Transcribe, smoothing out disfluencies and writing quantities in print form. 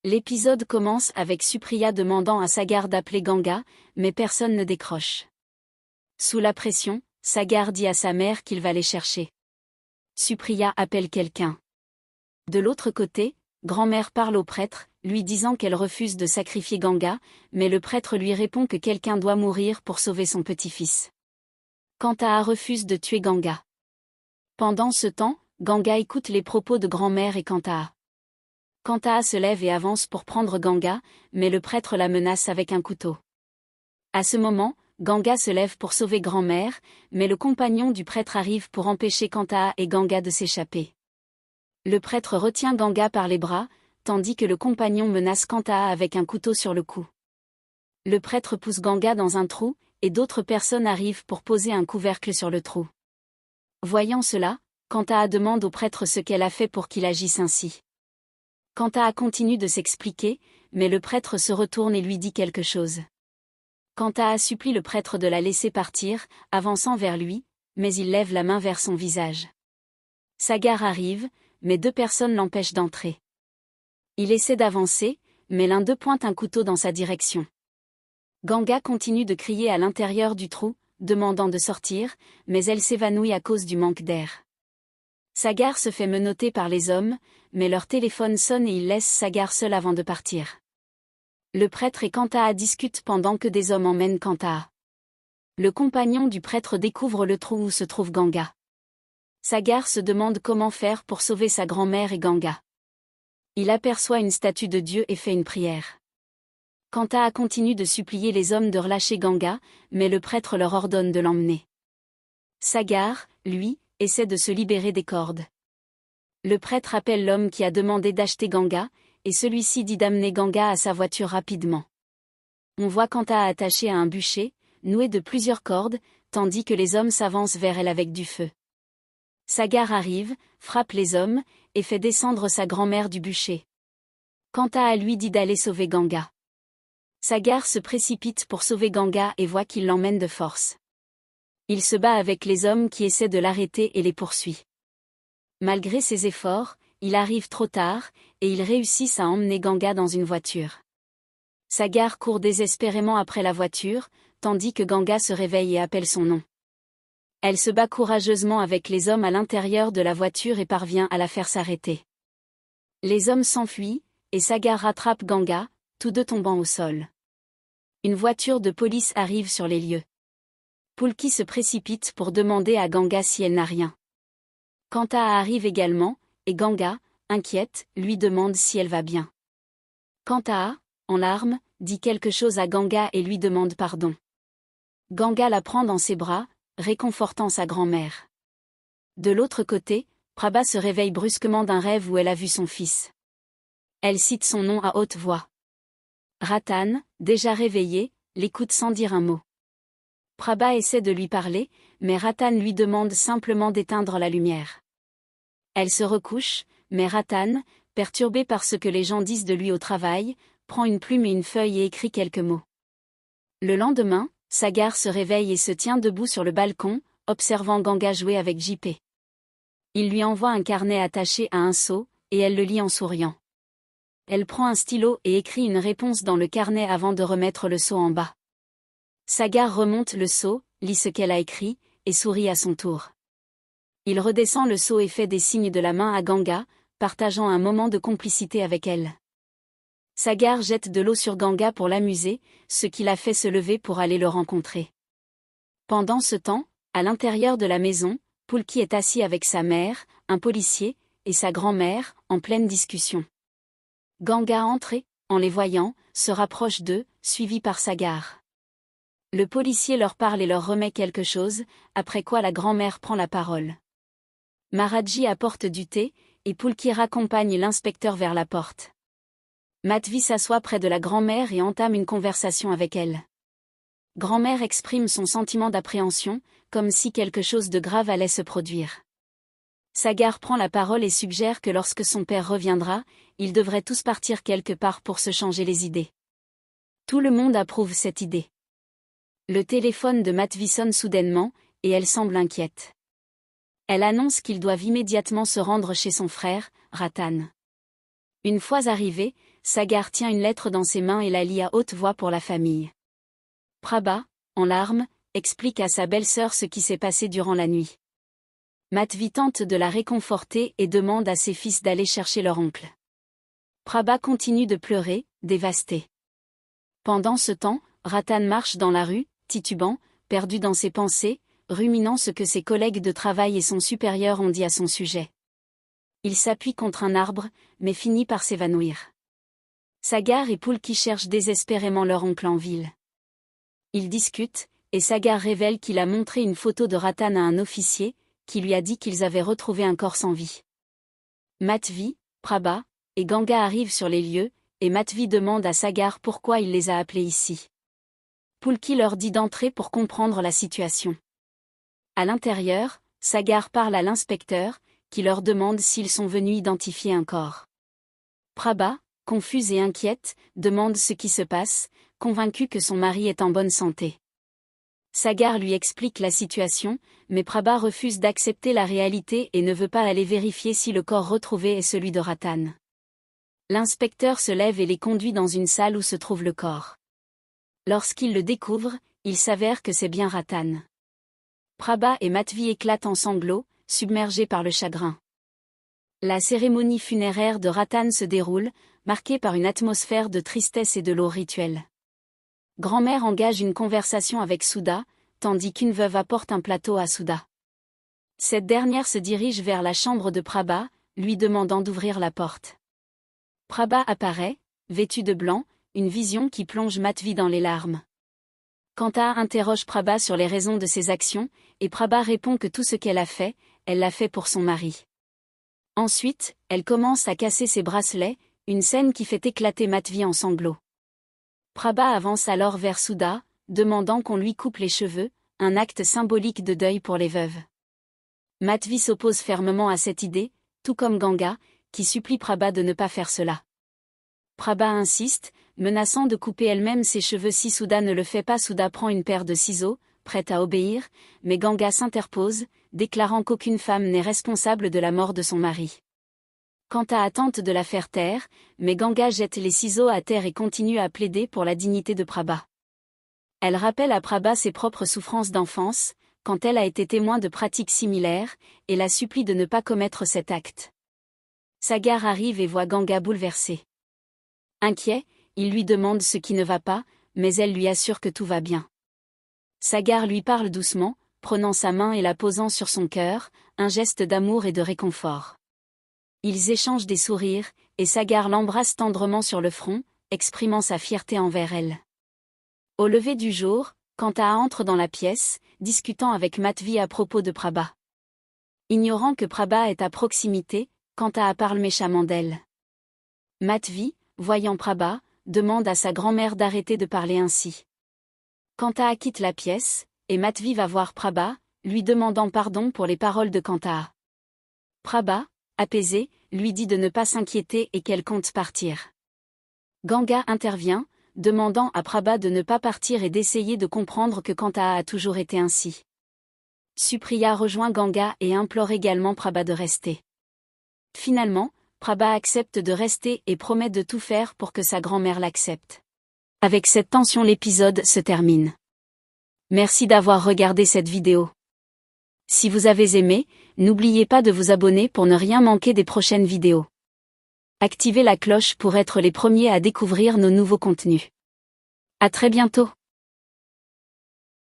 L'épisode commence avec Supriya demandant à Sagar d'appeler Ganga, mais personne ne décroche. Sous la pression, Sagar dit à sa mère qu'il va les chercher. Supriya appelle quelqu'un. De l'autre côté, grand-mère parle au prêtre, lui disant qu'elle refuse de sacrifier Ganga, mais le prêtre lui répond que quelqu'un doit mourir pour sauver son petit-fils. Kantaa refuse de tuer Ganga. Pendant ce temps, Ganga écoute les propos de grand-mère et Kantaa. Kantaa se lève et avance pour prendre Ganga, mais le prêtre la menace avec un couteau. À ce moment, Ganga se lève pour sauver grand-mère, mais le compagnon du prêtre arrive pour empêcher Kantaa et Ganga de s'échapper. Le prêtre retient Ganga par les bras, tandis que le compagnon menace Kantaa avec un couteau sur le cou. Le prêtre pousse Ganga dans un trou, et d'autres personnes arrivent pour poser un couvercle sur le trou. Voyant cela, Kantaa demande au prêtre ce qu'elle a fait pour qu'il agisse ainsi. Kantaa continue de s'expliquer, mais le prêtre se retourne et lui dit quelque chose. Kantaa supplie le prêtre de la laisser partir, avançant vers lui, mais il lève la main vers son visage. Sagar arrive, mais deux personnes l'empêchent d'entrer. Il essaie d'avancer, mais l'un d'eux pointe un couteau dans sa direction. Ganga continue de crier à l'intérieur du trou, demandant de sortir, mais elle s'évanouit à cause du manque d'air. Sagar se fait menotter par les hommes, mais leur téléphone sonne et ils laissent Sagar seul avant de partir. Le prêtre et Kantaa discutent pendant que des hommes emmènent Kantaa. Le compagnon du prêtre découvre le trou où se trouve Ganga. Sagar se demande comment faire pour sauver sa grand-mère et Ganga. Il aperçoit une statue de Dieu et fait une prière. Kantaa continue de supplier les hommes de relâcher Ganga, mais le prêtre leur ordonne de l'emmener. Sagar, lui, essaie de se libérer des cordes. Le prêtre appelle l'homme qui a demandé d'acheter Ganga, et celui-ci dit d'amener Ganga à sa voiture rapidement. On voit Kantaa attachée à un bûcher, noué de plusieurs cordes, tandis que les hommes s'avancent vers elle avec du feu. Sagar arrive, frappe les hommes, et fait descendre sa grand-mère du bûcher. Kantaa lui dit d'aller sauver Ganga. Sagar se précipite pour sauver Ganga et voit qu'il l'emmène de force. Il se bat avec les hommes qui essaient de l'arrêter et les poursuit. Malgré ses efforts, il arrive trop tard, et ils réussissent à emmener Ganga dans une voiture. Sagar court désespérément après la voiture, tandis que Ganga se réveille et appelle son nom. Elle se bat courageusement avec les hommes à l'intérieur de la voiture et parvient à la faire s'arrêter. Les hommes s'enfuient, et Sagar rattrape Ganga, tous deux tombant au sol. Une voiture de police arrive sur les lieux. Pulki se précipite pour demander à Ganga si elle n'a rien. Kantaa arrive également, et Ganga, inquiète, lui demande si elle va bien. Kantaa, en larmes, dit quelque chose à Ganga et lui demande pardon. Ganga la prend dans ses bras, réconfortant sa grand-mère. De l'autre côté, Prabha se réveille brusquement d'un rêve où elle a vu son fils. Elle cite son nom à haute voix. Ratan, déjà réveillé, l'écoute sans dire un mot. Prabha essaie de lui parler, mais Ratan lui demande simplement d'éteindre la lumière. Elle se recouche, mais Ratan, perturbé par ce que les gens disent de lui au travail, prend une plume et une feuille et écrit quelques mots. Le lendemain, Sagar se réveille et se tient debout sur le balcon, observant Ganga jouer avec JP. Il lui envoie un carnet attaché à un seau, et elle le lit en souriant. Elle prend un stylo et écrit une réponse dans le carnet avant de remettre le seau en bas. Sagar remonte le seau, lit ce qu'elle a écrit, et sourit à son tour. Il redescend le seau et fait des signes de la main à Ganga, partageant un moment de complicité avec elle. Sagar jette de l'eau sur Ganga pour l'amuser, ce qui la fait se lever pour aller le rencontrer. Pendant ce temps, à l'intérieur de la maison, Pulki est assis avec sa mère, un policier, et sa grand-mère, en pleine discussion. Ganga entre et, en les voyant, se rapproche d'eux, suivi par Sagar. Le policier leur parle et leur remet quelque chose, après quoi la grand-mère prend la parole. Maharaji apporte du thé, et Pulki raccompagne l'inspecteur vers la porte. Madhvi s'assoit près de la grand-mère et entame une conversation avec elle. Grand-mère exprime son sentiment d'appréhension, comme si quelque chose de grave allait se produire. Sagar prend la parole et suggère que lorsque son père reviendra, ils devraient tous partir quelque part pour se changer les idées. Tout le monde approuve cette idée. Le téléphone de Madhvi sonne soudainement, et elle semble inquiète. Elle annonce qu'ils doivent immédiatement se rendre chez son frère, Ratan. Une fois arrivés, Sagar tient une lettre dans ses mains et la lit à haute voix pour la famille. Prabha, en larmes, explique à sa belle-sœur ce qui s'est passé durant la nuit. Madhvi tente de la réconforter et demande à ses fils d'aller chercher leur oncle. Prabha continue de pleurer, dévasté. Pendant ce temps, Ratan marche dans la rue, titubant, perdu dans ses pensées, ruminant ce que ses collègues de travail et son supérieur ont dit à son sujet. Il s'appuie contre un arbre, mais finit par s'évanouir. Sagar et Pulki cherchent désespérément leur oncle en ville. Ils discutent, et Sagar révèle qu'il a montré une photo de Ratan à un officier, qui lui a dit qu'ils avaient retrouvé un corps sans vie. Madhvi, Prabha et Ganga arrivent sur les lieux, et Madhvi demande à Sagar pourquoi il les a appelés ici. Pulki leur dit d'entrer pour comprendre la situation. À l'intérieur, Sagar parle à l'inspecteur, qui leur demande s'ils sont venus identifier un corps. Prabha, confuse et inquiète, demande ce qui se passe, convaincue que son mari est en bonne santé. Sagar lui explique la situation, mais Prabha refuse d'accepter la réalité et ne veut pas aller vérifier si le corps retrouvé est celui de Ratan. L'inspecteur se lève et les conduit dans une salle où se trouve le corps. Lorsqu'il le découvre, il s'avère que c'est bien Ratan. Prabha et Madhvi éclatent en sanglots, submergés par le chagrin. La cérémonie funéraire de Ratan se déroule, marquée par une atmosphère de tristesse et de lourds rituels. Grand-mère engage une conversation avec Sudha, tandis qu'une veuve apporte un plateau à Sudha. Cette dernière se dirige vers la chambre de Prabha, lui demandant d'ouvrir la porte. Prabha apparaît, vêtue de blanc, une vision qui plonge Madhvi dans les larmes. Kanta interroge Prabha sur les raisons de ses actions, et Prabha répond que tout ce qu'elle a fait, elle l'a fait pour son mari. Ensuite, elle commence à casser ses bracelets, une scène qui fait éclater Madhvi en sanglots. Prabha avance alors vers Sudha, demandant qu'on lui coupe les cheveux, un acte symbolique de deuil pour les veuves. Madhvi s'oppose fermement à cette idée, tout comme Ganga, qui supplie Prabha de ne pas faire cela. Prabha insiste, menaçant de couper elle-même ses cheveux si Sudha ne le fait pas. Sudha prend une paire de ciseaux, prête à obéir, mais Ganga s'interpose, déclarant qu'aucune femme n'est responsable de la mort de son mari. Kanta tente de la faire taire, mais Ganga jette les ciseaux à terre et continue à plaider pour la dignité de Prabha. Elle rappelle à Prabha ses propres souffrances d'enfance, quand elle a été témoin de pratiques similaires, et la supplie de ne pas commettre cet acte. Sagar arrive et voit Ganga bouleversée. Inquiet, il lui demande ce qui ne va pas, mais elle lui assure que tout va bien. Sagar lui parle doucement, prenant sa main et la posant sur son cœur, un geste d'amour et de réconfort. Ils échangent des sourires, et Sagar l'embrasse tendrement sur le front, exprimant sa fierté envers elle. Au lever du jour, Kanta entre dans la pièce, discutant avec Madhvi à propos de Prabha. Ignorant que Prabha est à proximité, Kanta parle méchamment d'elle. Madhvi, voyant Prabha, demande à sa grand-mère d'arrêter de parler ainsi. Kanta quitte la pièce, et Madhvi va voir Prabha, lui demandant pardon pour les paroles de Kanta. Prabha, apaisée, lui dit de ne pas s'inquiéter et qu'elle compte partir. Ganga intervient, demandant à Prabha de ne pas partir et d'essayer de comprendre que Kanta a toujours été ainsi. Supriya rejoint Ganga et implore également Prabha de rester. Finalement, Prabha accepte de rester et promet de tout faire pour que sa grand-mère l'accepte. Avec cette tension, l'épisode se termine. Merci d'avoir regardé cette vidéo. Si vous avez aimé, n'oubliez pas de vous abonner pour ne rien manquer des prochaines vidéos. Activez la cloche pour être les premiers à découvrir nos nouveaux contenus. À très bientôt.